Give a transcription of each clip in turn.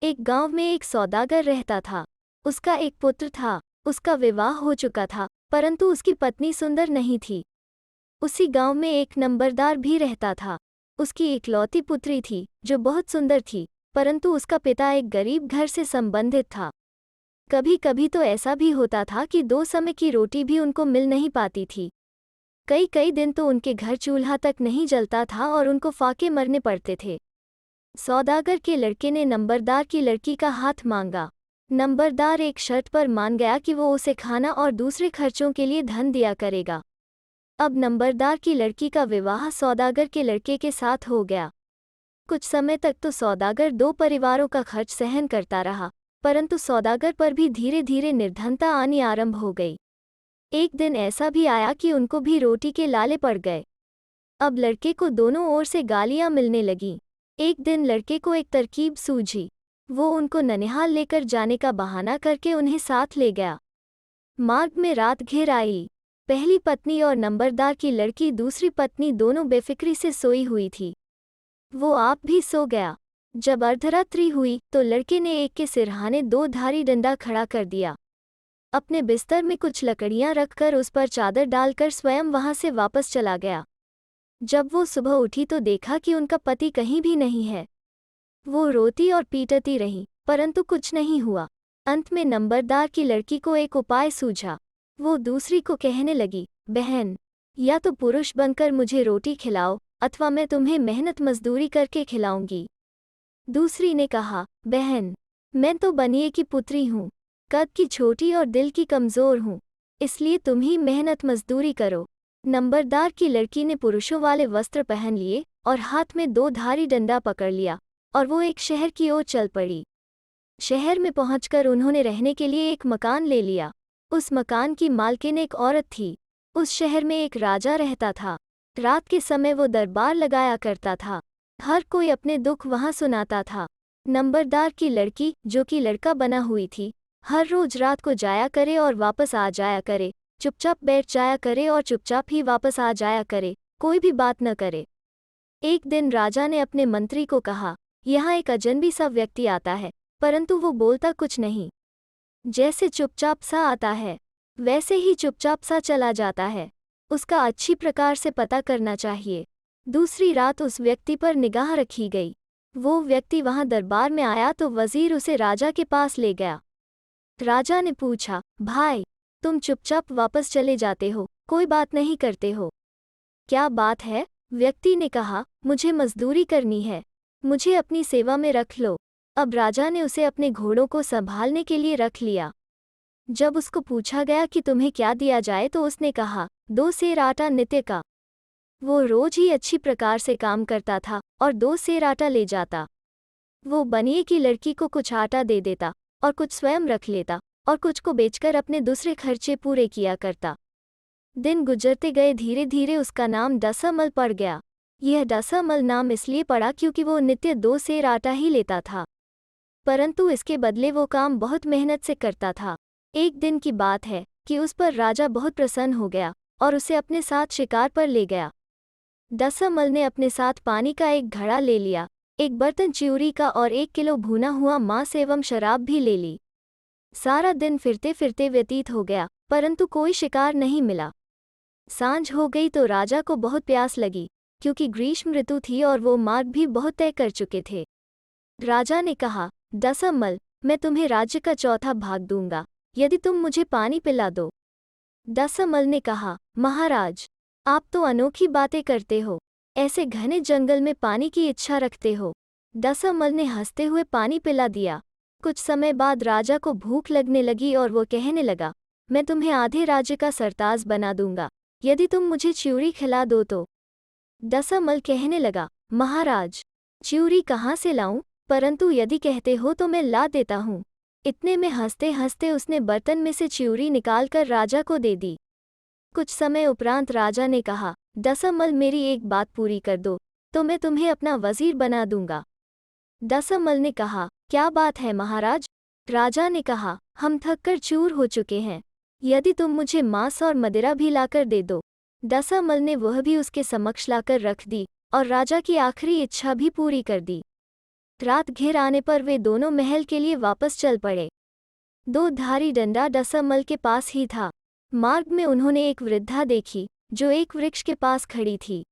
एक गांव में एक सौदागर रहता था। उसका एक पुत्र था। उसका विवाह हो चुका था, परंतु उसकी पत्नी सुंदर नहीं थी। उसी गांव में एक नंबरदार भी रहता था। उसकी इकलौती पुत्री थी जो बहुत सुंदर थी, परंतु उसका पिता एक गरीब घर से संबंधित था। कभी कभी तो ऐसा भी होता था कि 2 समय की रोटी भी उनको मिल नहीं पाती थी। कई कई दिन तो उनके घर चूल्हा तक नहीं जलता था और उनको फाके मरने पड़ते थे। सौदागर के लड़के ने नंबरदार की लड़की का हाथ मांगा। नंबरदार एक शर्त पर मान गया कि वो उसे खाना और दूसरे खर्चों के लिए धन दिया करेगा। अब नंबरदार की लड़की का विवाह सौदागर के लड़के के साथ हो गया। कुछ समय तक तो सौदागर 2 परिवारों का खर्च सहन करता रहा, परंतु सौदागर पर भी धीरे धीरे निर्धनता आनी आरंभ हो गई। एक दिन ऐसा भी आया कि उनको भी रोटी के लाले पड़ गए। अब लड़के को दोनों ओर से गालियां मिलने लगीं। एक दिन लड़के को एक तरकीब सूझी। वो उनको ननिहाल लेकर जाने का बहाना करके उन्हें साथ ले गया। मार्ग में रात घिर आई। पहली पत्नी और नंबरदार की लड़की दूसरी पत्नी दोनों बेफिक्री से सोई हुई थी। वो आप भी सो गया। जब अर्धरात्रि हुई तो लड़के ने एक के सिरहाने 2 धारी डंडा खड़ा कर दिया। अपने बिस्तर में कुछ लकड़ियां रखकर उस पर चादर डालकर स्वयं वहां से वापस चला गया। जब वो सुबह उठी तो देखा कि उनका पति कहीं भी नहीं है। वो रोती और पीटती रही, परंतु कुछ नहीं हुआ। अंत में नंबरदार की लड़की को एक उपाय सूझा। वो दूसरी को कहने लगी, बहन, या तो पुरुष बनकर मुझे रोटी खिलाओ अथवा मैं तुम्हें मेहनत मजदूरी करके खिलाऊंगी। दूसरी ने कहा, बहन, मैं तो बनिए की पुत्री हूँ, कद की छोटी और दिल की कमज़ोर हूँ, इसलिए तुम ही मेहनत मजदूरी करो। नंबरदार की लड़की ने पुरुषों वाले वस्त्र पहन लिए और हाथ में 2 धारी डंडा पकड़ लिया और वो एक शहर की ओर चल पड़ी। शहर में पहुंचकर उन्होंने रहने के लिए एक मकान ले लिया। उस मकान की मालकिन एक औरत थी। उस शहर में एक राजा रहता था। रात के समय वो दरबार लगाया करता था। हर कोई अपने दुख वहां सुनाता था। नंबरदार की लड़की, जो कि लड़का बना हुई थी, हर रोज रात को जाया करे और वापस आ जाया करे, चुपचाप बैठ जाया करे और चुपचाप ही वापस आ जाया करे, कोई भी बात न करे। एक दिन राजा ने अपने मंत्री को कहा, यहाँ एक अजनबी सा व्यक्ति आता है, परंतु वो बोलता कुछ नहीं। जैसे चुपचाप सा आता है वैसे ही चुपचाप सा चला जाता है। उसका अच्छी प्रकार से पता करना चाहिए। दूसरी रात उस व्यक्ति पर निगाह रखी गई। वो व्यक्ति वहां दरबार में आया तो वजीर उसे राजा के पास ले गया। राजा ने पूछा, भाई, तुम चुपचाप वापस चले जाते हो, कोई बात नहीं करते हो, क्या बात है? व्यक्ति ने कहा, मुझे मजदूरी करनी है, मुझे अपनी सेवा में रख लो। अब राजा ने उसे अपने घोड़ों को संभालने के लिए रख लिया। जब उसको पूछा गया कि तुम्हें क्या दिया जाए तो उसने कहा, 2 सेर आटा नित्य का। वो रोज ही अच्छी प्रकार से काम करता था और 2 सेर आटा ले जाता। वो बनिए की लड़की को कुछ आटा दे देता और कुछ स्वयं रख लेता और कुछ को बेचकर अपने दूसरे खर्चे पूरे किया करता। दिन गुजरते गए, धीरे धीरे उसका नाम दसामल पड़ गया। यह दसामल नाम इसलिए पड़ा क्योंकि वो नित्य 2 सेर आटा ही लेता था, परंतु इसके बदले वो काम बहुत मेहनत से करता था। एक दिन की बात है कि उस पर राजा बहुत प्रसन्न हो गया और उसे अपने साथ शिकार पर ले गया। दसामल ने अपने साथ पानी का एक घड़ा ले लिया, एक बर्तन च्यूरी का और 1 किलो भुना हुआ मांस एवं शराब भी ले ली। सारा दिन फिरते फिरते व्यतीत हो गया, परंतु कोई शिकार नहीं मिला। सांझ हो गई तो राजा को बहुत प्यास लगी, क्योंकि ग्रीष्म ऋतु थी और वो मार्ग भी बहुत तय कर चुके थे। राजा ने कहा, दसामल, मैं तुम्हें राज्य का चौथा भाग दूंगा यदि तुम मुझे पानी पिला दो। दसामल ने कहा, महाराज, आप तो अनोखी बातें करते हो, ऐसे घने जंगल में पानी की इच्छा रखते हो। दसामल ने हंसते हुए पानी पिला दिया। कुछ समय बाद राजा को भूख लगने लगी और वो कहने लगा, मैं तुम्हें आधे राज्य का सरताज बना दूंगा यदि तुम मुझे च्यूरी खिला दो तो। दसामल कहने लगा, महाराज, च्यूरी कहाँ से लाऊं, परंतु यदि कहते हो तो मैं ला देता हूँ। इतने में हंसते हंसते उसने बर्तन में से च्यूरी निकालकर राजा को दे दी। कुछ समय उपरांत राजा ने कहा, दसामल, मेरी एक बात पूरी कर दो तो मैं तुम्हें अपना वजीर बना दूंगा। दसामल ने कहा, क्या बात है महाराज? राजा ने कहा, हम थक कर चूर हो चुके हैं, यदि तुम मुझे मांस और मदिरा भी लाकर दे दो। दसामल ने वह भी उसके समक्ष लाकर रख दी और राजा की आखिरी इच्छा भी पूरी कर दी। रात घिर आने पर वे दोनों महल के लिए वापस चल पड़े। दो धारी डंडा दसमल के पास ही था। मार्ग में उन्होंने एक वृद्धा देखी जो एक वृक्ष के पास खड़ी थी।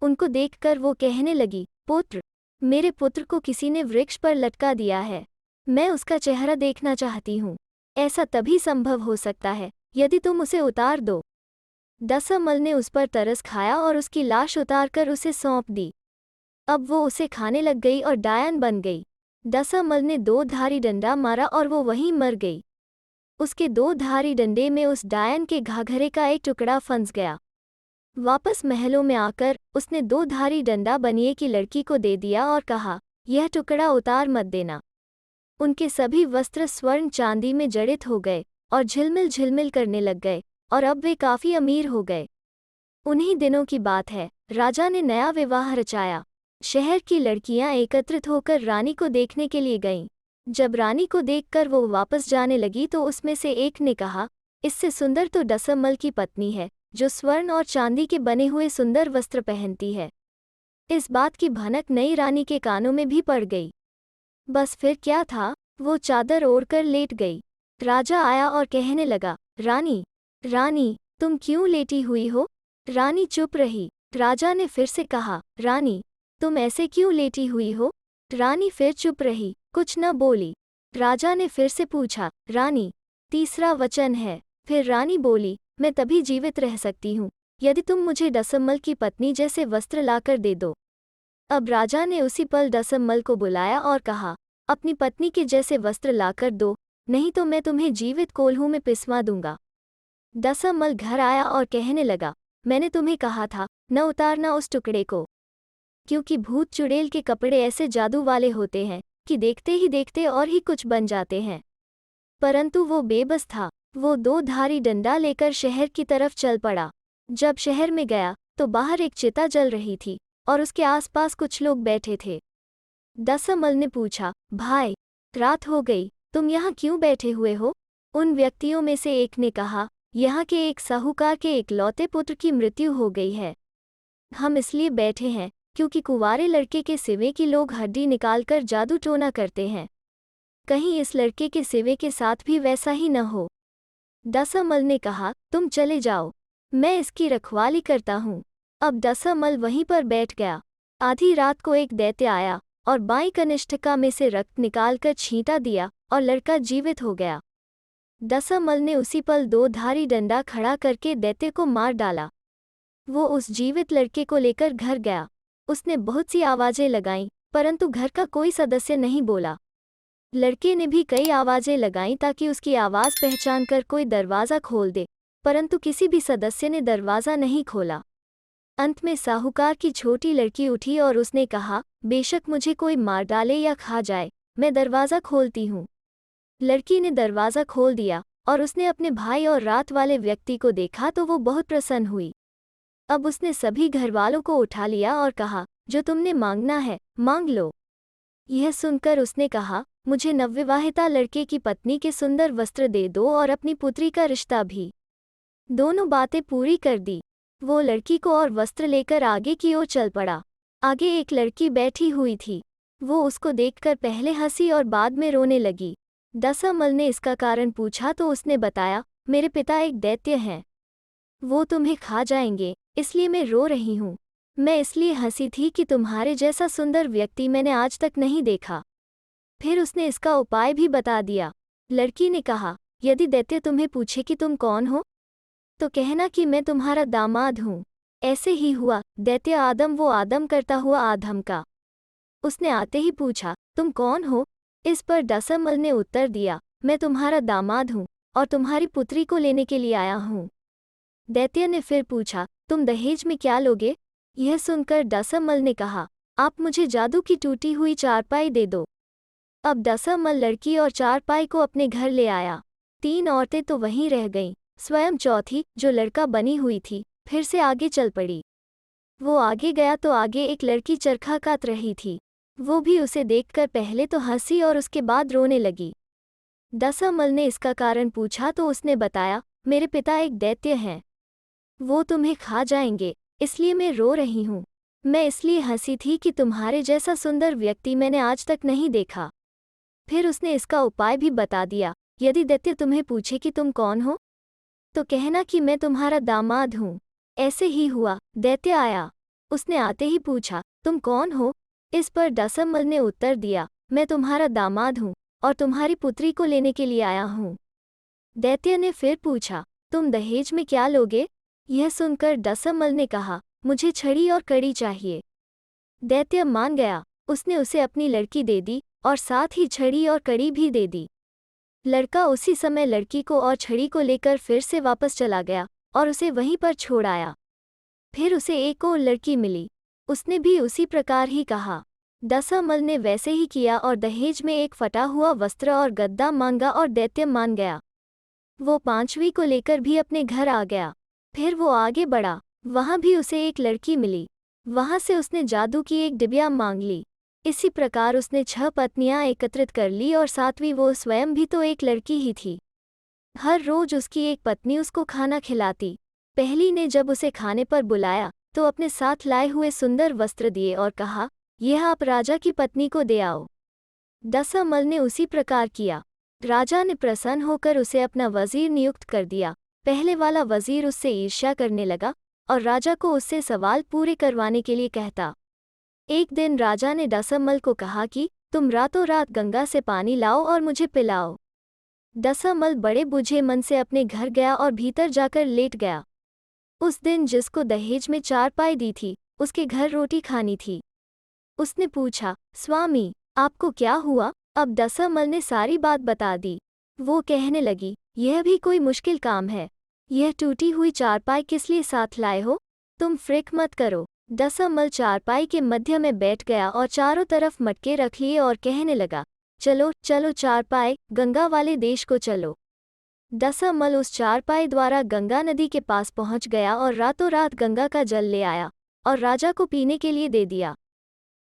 उनको देखकर वो कहने लगी, पुत्र, मेरे पुत्र को किसी ने वृक्ष पर लटका दिया है। मैं उसका चेहरा देखना चाहती हूँ। ऐसा तभी संभव हो सकता है यदि तुम उसे उतार दो। दसमल ने उस पर तरस खाया और उसकी लाश उतारकर उसे सौंप दी। अब वो उसे खाने लग गई और डायन बन गई। दसमल ने दो धारी डंडा मारा और वो वहीं मर गई। उसके दो धारी डंडे में उस डायन के घाघरे का एक टुकड़ा फंस गया। वापस महलों में आकर उसने दो धारी डंडा बनिए की लड़की को दे दिया और कहा, यह टुकड़ा उतार मत देना। उनके सभी वस्त्र स्वर्ण चांदी में जड़ित हो गए और झिलमिल झिलमिल करने लग गए और अब वे काफी अमीर हो गए। उन्हीं दिनों की बात है, राजा ने नया विवाह रचाया। शहर की लड़कियां एकत्रित होकर रानी को देखने के लिए गईं। जब रानी को देखकर वो वापस जाने लगी तो उसमें से एक ने कहा, इससे सुंदर तो दसमल की पत्नी है जो स्वर्ण और चांदी के बने हुए सुंदर वस्त्र पहनती है। इस बात की भनक नई रानी के कानों में भी पड़ गई। बस फिर क्या था, वो चादर ओढ़कर लेट गई। राजा आया और कहने लगा, रानी, रानी, तुम क्यों लेटी हुई हो? रानी चुप रही। राजा ने फिर से कहा, रानी, तुम ऐसे क्यों लेटी हुई हो? रानी फिर चुप रही, कुछ न बोली। राजा ने फिर से पूछा, रानी, तीसरा वचन है। फिर रानी बोली, मैं तभी जीवित रह सकती हूँ यदि तुम मुझे दसमल की पत्नी जैसे वस्त्र लाकर दे दो। अब राजा ने उसी पल दसमल को बुलाया और कहा, अपनी पत्नी के जैसे वस्त्र लाकर दो, नहीं तो मैं तुम्हें जीवित कोल्हू में पिसवा दूंगा। दसमल घर आया और कहने लगा, मैंने तुम्हें कहा था न उतारना उस टुकड़े को, क्योंकि भूत चुड़ैल के कपड़े ऐसे जादू वाले होते हैं कि देखते ही देखते और ही कुछ बन जाते हैं। परंतु वो बेबस था। वो दो धारी डंडा लेकर शहर की तरफ चल पड़ा। जब शहर में गया तो बाहर एक चिता जल रही थी और उसके आसपास कुछ लोग बैठे थे। दसमल ने पूछा, भाई, रात हो गई, तुम यहाँ क्यों बैठे हुए हो? उन व्यक्तियों में से एक ने कहा, यहाँ के एक साहूकार के इकलौते पुत्र की मृत्यु हो गई है। हम इसलिए बैठे हैं क्योंकि कुंवारे लड़के के सिवे की लोग हड्डी निकालकर जादू टोना करते हैं। कहीं इस लड़के के सिवे के साथ भी वैसा ही न हो। दसमल ने कहा, तुम चले जाओ, मैं इसकी रखवाली करता हूँ। अब दसमल वहीं पर बैठ गया। आधी रात को एक दैत्य आया और बाईं कनिष्ठिका में से रक्त निकालकर छींटा दिया और लड़का जीवित हो गया। दसमल ने उसी पल दो धारी डंडा खड़ा करके दैत्य को मार डाला। वो उस जीवित लड़के को लेकर घर गया। उसने बहुत सी आवाजें लगाईं, परंतु घर का कोई सदस्य नहीं बोला। लड़के ने भी कई आवाजें लगाईं ताकि उसकी आवाज पहचान कर कोई दरवाज़ा खोल दे, परंतु किसी भी सदस्य ने दरवाज़ा नहीं खोला। अंत में साहूकार की छोटी लड़की उठी और उसने कहा, बेशक मुझे कोई मार डाले या खा जाए, मैं दरवाज़ा खोलती हूँ। लड़की ने दरवाज़ा खोल दिया और उसने अपने भाई और रात वाले व्यक्ति को देखा तो वो बहुत प्रसन्न हुई। अब उसने सभी घरवालों को उठा लिया और कहा, जो तुमने मांगना है मांग लो। यह सुनकर उसने कहा, मुझे नवविवाहिता लड़के की पत्नी के सुंदर वस्त्र दे दो और अपनी पुत्री का रिश्ता भी। दोनों बातें पूरी कर दी। वो लड़की को और वस्त्र लेकर आगे की ओर चल पड़ा। आगे एक लड़की बैठी हुई थी। वो उसको देखकर पहले हंसी और बाद में रोने लगी। दसमल ने इसका कारण पूछा तो उसने बताया, मेरे पिता एक दैत्य हैं, वो तुम्हें खा जाएंगे, इसलिए मैं रो रही हूँ। मैं इसलिए हंसी थी कि तुम्हारे जैसा सुंदर व्यक्ति मैंने आज तक नहीं देखा। फिर उसने इसका उपाय भी बता दिया। लड़की ने कहा, यदि दैत्य तुम्हें पूछे कि तुम कौन हो तो कहना कि मैं तुम्हारा दामाद हूँ। ऐसे ही हुआ। दैत्य आदम वो आदम करता हुआ आधम का। उसने आते ही पूछा, तुम कौन हो? इस पर दसमल ने उत्तर दिया, मैं तुम्हारा दामाद हूँ और तुम्हारी पुत्री को लेने के लिए आया हूँ। दैत्य ने फिर पूछा, तुम दहेज में क्या लोगे? यह सुनकर दसमल ने कहा, आप मुझे जादू की टूटी हुई चारपाई दे दो। अब दसमल लड़की और चारपाई को अपने घर ले आया। 3 औरतें तो वहीं रह गईं। स्वयं चौथी, जो लड़का बनी हुई थी, फिर से आगे चल पड़ी। वो आगे गया तो आगे एक लड़की चरखा कात रही थी। वो भी उसे देखकर पहले तो हंसी और उसके बाद रोने लगी। दसमल ने इसका कारण पूछा तो उसने बताया, मेरे पिता एक दैत्य हैं, वो तुम्हें खा जाएंगे, इसलिए मैं रो रही हूँ। मैं इसलिए हंसी थी कि तुम्हारे जैसा सुंदर व्यक्ति मैंने आज तक नहीं देखा। फिर उसने इसका उपाय भी बता दिया, यदि दैत्य तुम्हें पूछे कि तुम कौन हो, तो कहना कि मैं तुम्हारा दामाद हूँ। ऐसे ही हुआ, दैत्य आया। उसने आते ही पूछा, तुम कौन हो? इस पर दसमल ने उत्तर दिया, मैं तुम्हारा दामाद हूँ और तुम्हारी पुत्री को लेने के लिए आया हूँ। दैत्य ने फिर पूछा, तुम दहेज में क्या लोगे? यह सुनकर दसमल ने कहा, मुझे छड़ी और कड़ी चाहिए। दैत्य मान गया। उसने उसे अपनी लड़की दे दी और साथ ही छड़ी और कड़ी भी दे दी। लड़का उसी समय लड़की को और छड़ी को लेकर फिर से वापस चला गया और उसे वहीं पर छोड़ आया। फिर उसे एक और लड़की मिली। उसने भी उसी प्रकार ही कहा। दसमल ने वैसे ही किया और दहेज में एक फटा हुआ वस्त्र और गद्दा मांगा और दैत्य मान गया। वो पांचवी को लेकर भी अपने घर आ गया। फिर वो आगे बढ़ा, वहां भी उसे एक लड़की मिली। वहां से उसने जादू की एक डिबिया मांग ली। इसी प्रकार उसने 6 पत्नियां एकत्रित कर ली और सातवीं वो स्वयं भी तो एक लड़की ही थी। हर रोज उसकी एक पत्नी उसको खाना खिलाती। पहली ने जब उसे खाने पर बुलाया तो अपने साथ लाए हुए सुंदर वस्त्र दिए और कहा, यह आप राजा की पत्नी को दे आओ। दसमल ने उसी प्रकार किया। राजा ने प्रसन्न होकर उसे अपना वजीर नियुक्त कर दिया। पहले वाला वजीर उससे ईर्ष्या करने लगा और राजा को उससे सवाल पूरे करवाने के लिए कहता। एक दिन राजा ने दसमल को कहा कि तुम रातों रात गंगा से पानी लाओ और मुझे पिलाओ। दसमल बड़े बुझे मन से अपने घर गया और भीतर जाकर लेट गया। उस दिन जिसको दहेज में चारपाई दी थी, उसके घर रोटी खानी थी। उसने पूछा, स्वामी, आपको क्या हुआ? अब दसमल ने सारी बात बता दी। वो कहने लगी, यह भी कोई मुश्किल काम है। यह टूटी हुई चारपाई किस लिए साथ लाए हो? तुम फ्रिक मत करो। दसमल चारपाई के मध्य में बैठ गया और चारों तरफ मटके रख लिए और कहने लगा, चलो चलो चारपाई, गंगा वाले देश को चलो। दसमल उस चारपाई द्वारा गंगा नदी के पास पहुंच गया और रातों रात गंगा का जल ले आया और राजा को पीने के लिए दे दिया।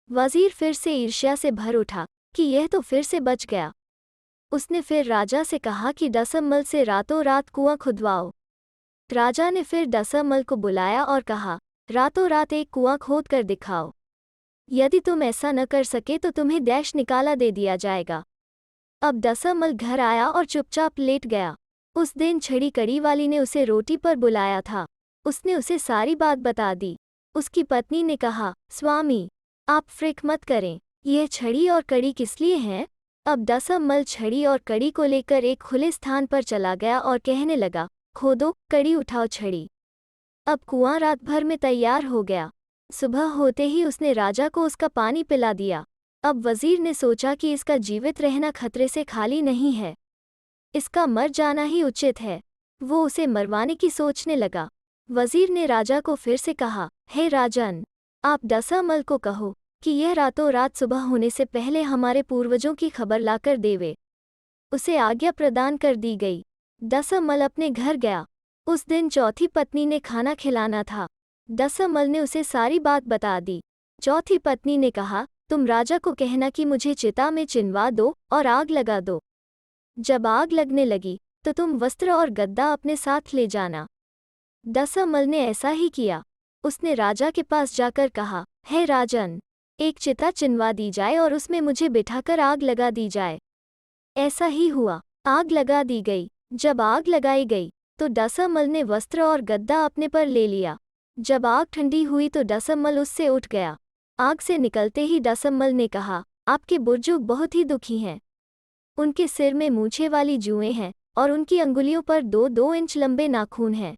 वजीर फिर से ईर्ष्या से भर उठा कि यह तो फिर से बच गया। उसने फिर राजा से कहा कि दसमल से रातों रात कुआं खुदवाओ। राजा ने फिर दसमल को बुलाया और कहा, रातों रात एक कुआं खोद कर दिखाओ। यदि तुम ऐसा न कर सके तो तुम्हें दैश निकाला दे दिया जाएगा। अब दसमल घर आया और चुपचाप लेट गया। उस दिन छड़ी कड़ी वाली ने उसे रोटी पर बुलाया था। उसने उसे सारी बात बता दी। उसकी पत्नी ने कहा, स्वामी, आप फ्रिक मत करें, यह छड़ी और कड़ी किस लिए हैं? अब दसमल छड़ी और कड़ी को लेकर एक खुले स्थान पर चला गया और कहने लगा, खोदो, कड़ी उठाओ, छड़ी। अब कुआं रात भर में तैयार हो गया। सुबह होते ही उसने राजा को उसका पानी पिला दिया। अब वजीर ने सोचा कि इसका जीवित रहना खतरे से खाली नहीं है, इसका मर जाना ही उचित है। वो उसे मरवाने की सोचने लगा। वजीर ने राजा को फिर से कहा, हे राजन, आप दसमल को कहो कि यह रातों रात सुबह होने से पहले हमारे पूर्वजों की खबर लाकर देवे। उसे आज्ञा प्रदान कर दी गई। दसमल अपने घर गया। उस दिन चौथी पत्नी ने खाना खिलाना था। दसमल ने उसे सारी बात बता दी। चौथी पत्नी ने कहा, तुम राजा को कहना कि मुझे चिता में चिनवा दो और आग लगा दो। जब आग लगने लगी तो तुम वस्त्र और गद्दा अपने साथ ले जाना। दसमल ने ऐसा ही किया। उसने राजा के पास जाकर कहा, हे राजन, एक चिता चिनवा दी जाए और उसमें मुझे बिठाकर आग लगा दी जाए। ऐसा ही हुआ। आग लगा दी गई। जब आग लगाई गई तो दसमल ने वस्त्र और गद्दा अपने पर ले लिया। जब आग ठंडी हुई तो दसमल उससे उठ गया। आग से निकलते ही दसमल ने कहा, आपके बुजुर्ग बहुत ही दुखी हैं। उनके सिर में मूछे वाली जुएं हैं और उनकी अंगुलियों पर 2-2 इंच लंबे नाखून हैं।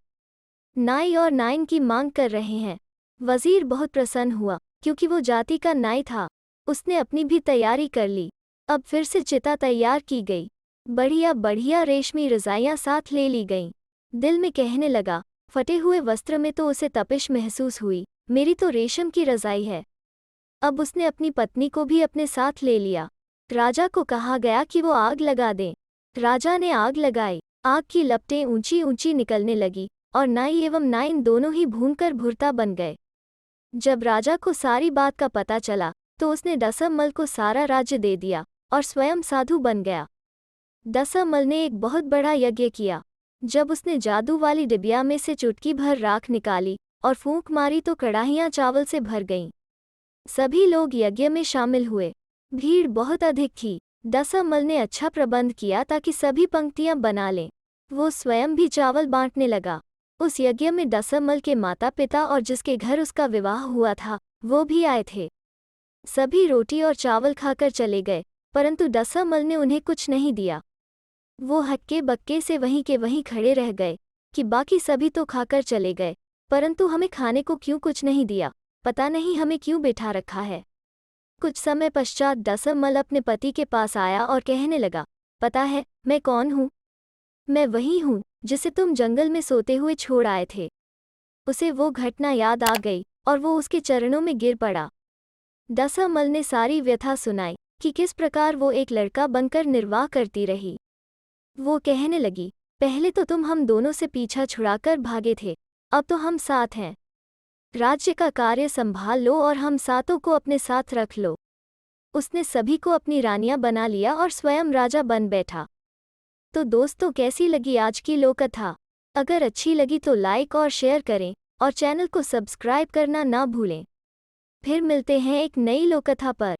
नाई और नाइन की मांग कर रहे हैं। वजीर बहुत प्रसन्न हुआ क्योंकि वो जाति का नाई था। उसने अपनी भी तैयारी कर ली। अब फिर से चिता तैयार की गई। बढ़िया बढ़िया रेशमी रजाइयाँ साथ ले ली गईं। दिल में कहने लगा, फटे हुए वस्त्र में तो उसे तपिश महसूस हुई, मेरी तो रेशम की रजाई है। अब उसने अपनी पत्नी को भी अपने साथ ले लिया। राजा को कहा गया कि वो आग लगा दें। राजा ने आग लगाई। आग की लपटें ऊंची ऊंची निकलने लगी और नाई एवं नाइन दोनों ही भूनकर भुरता बन गए। जब राजा को सारी बात का पता चला तो उसने दसमल को सारा राज्य दे दिया और स्वयं साधु बन गया। दसमल ने एक बहुत बड़ा यज्ञ किया। जब उसने जादू वाली डिबिया में से चुटकी भर राख निकाली और फूंक मारी तो कड़ाहियाँ चावल से भर गईं। सभी लोग यज्ञ में शामिल हुए। भीड़ बहुत अधिक थी। दशमल ने अच्छा प्रबंध किया ताकि सभी पंक्तियां बना लें। वो स्वयं भी चावल बांटने लगा। उस यज्ञ में दशमल के माता पिता और जिसके घर उसका विवाह हुआ था वो भी आए थे। सभी रोटी और चावल खाकर चले गए, परंतु दशमल ने उन्हें कुछ नहीं दिया। वो हक्के बक्के से वहीं के वहीं खड़े रह गए कि बाकी सभी तो खाकर चले गए, परंतु हमें खाने को क्यों कुछ नहीं दिया, पता नहीं हमें क्यों बैठा रखा है। कुछ समय पश्चात दशमल अपने पति के पास आया और कहने लगा, पता है मैं कौन हूँ? मैं वही हूँ जिसे तुम जंगल में सोते हुए छोड़ आए थे। उसे वो घटना याद आ गई और वो उसके चरणों में गिर पड़ा। दशमल ने सारी व्यथा सुनाई कि किस प्रकार वो एक लड़का बनकर निर्वाह करती रही। वो कहने लगी, पहले तो तुम हम दोनों से पीछा छुड़ाकर भागे थे, अब तो हम साथ हैं। राज्य का कार्य संभाल लो और हम सातों को अपने साथ रख लो। उसने सभी को अपनी रानियां बना लिया और स्वयं राजा बन बैठा। तो दोस्तों, कैसी लगी आज की लोककथा? अगर अच्छी लगी तो लाइक और शेयर करें और चैनल को सब्सक्राइब करना ना भूलें। फिर मिलते हैं एक नई लोककथा पर।